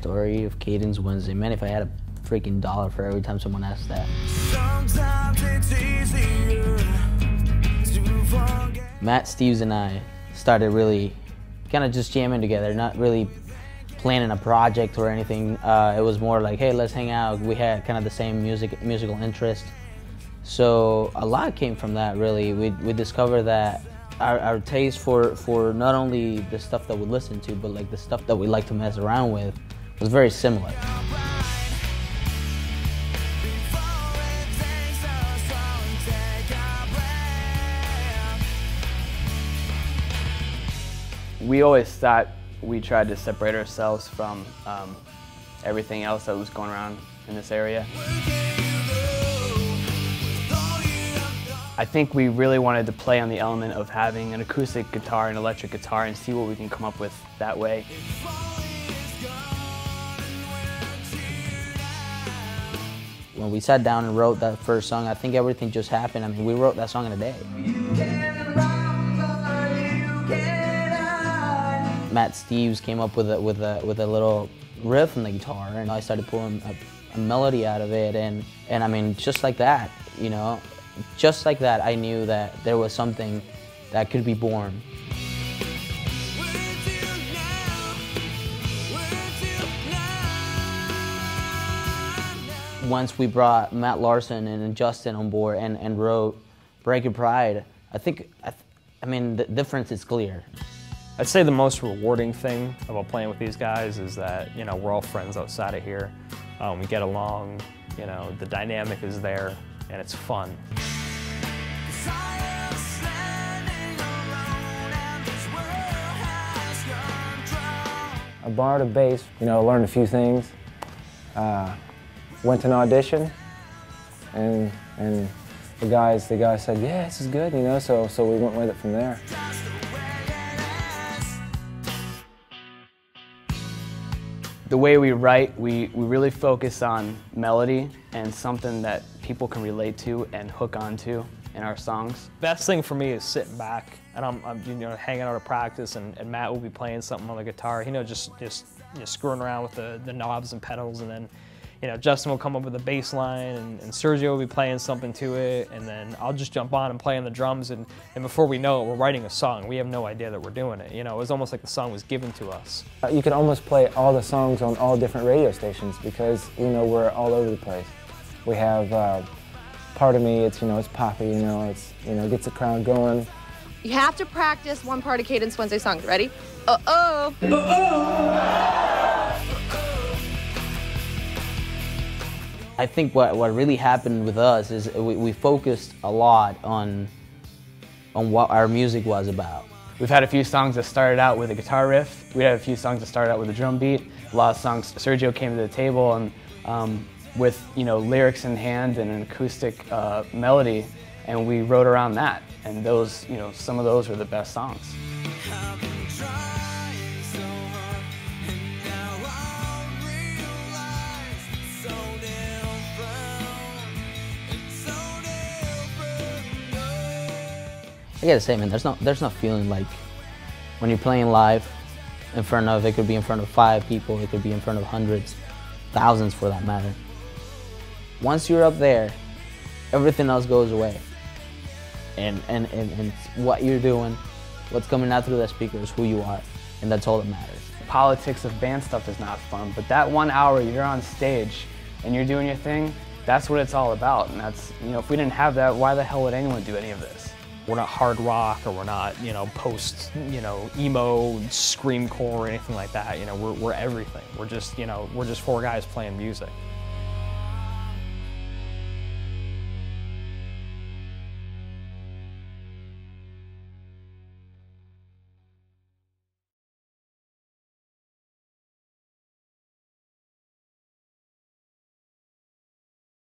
story of Cadence Wednesday. Man, if I had a freaking dollar for every time someone asked that. Matt, Steves, and I started really kind of just jamming together, not really planning a project or anything. It was more like, hey, let's hang out. We had kind of the same musical interest. So a lot came from that, really. We discovered that our taste for not only the stuff that we listen to, but like the stuff that we like to mess around with was very similar. We always thought we tried to separate ourselves from everything else that was going around in this area. I think we really wanted to play on the element of having an acoustic guitar and electric guitar and see what we can come up with that way. When we sat down and wrote that first song, I think everything just happened. I mean, we wrote that song in a day. Matt Steves came up with a little riff on the guitar, and I started pulling a melody out of it, and I mean, just like that, you know, just like that, I knew that there was something that could be born. Once we brought Matt Larson and Justin on board and wrote Break Your Pride, I mean, the difference is clear. I'd say the most rewarding thing about playing with these guys is that, you know, we're all friends outside of here. We get along, you know, the dynamic is there, and it's fun. I borrowed a bass, you know, learned a few things. Went to an audition, and the guys said, yeah, this is good, you know, so we went with it from there. The way we write, we really focus on melody and something that people can relate to and hook onto in our songs. Best thing for me is sitting back, and I'm you know, hanging out at practice, and Matt will be playing something on the guitar, you know, just you know, screwing around with the knobs and pedals, and then, you know, Justin will come up with a bass line, and Sergio will be playing something to it, and then I'll just jump on and play on the drums, and before we know it, we're writing a song. We have no idea that we're doing it. You know, it was almost like the song was given to us. You can almost play all the songs on all different radio stations because, you know, we're all over the place. We have Part of Me, it's, you know, it's poppy, you know, it's, you know, gets the crowd going. You have to practice one part of Cadence Wednesday song. Ready? Uh-oh. I think what really happened with us is we focused a lot on what our music was about. We've had a few songs that started out with a guitar riff. We had a few songs that started out with a drum beat. A lot of songs, Sergio came to the table and with, you know, lyrics in hand and an acoustic melody, and we wrote around that. And those, you know, some of those were the best songs. I gotta say, man, there's no feeling like when you're playing live in front of, it could be in front of 5 people, it could be in front of hundreds, thousands for that matter. Once you're up there, everything else goes away. And what you're doing, what's coming out through that speaker is who you are, and that's all that matters. Politics of band stuff is not fun, but that 1 hour you're on stage and you're doing your thing, that's what it's all about. And that's, you know, if we didn't have that, why the hell would anyone do any of this? We're not hard rock, or we're not, you know, post, you know, emo, screamcore, or anything like that. You know, we're everything. We're just, you know, we're just 4 guys playing music.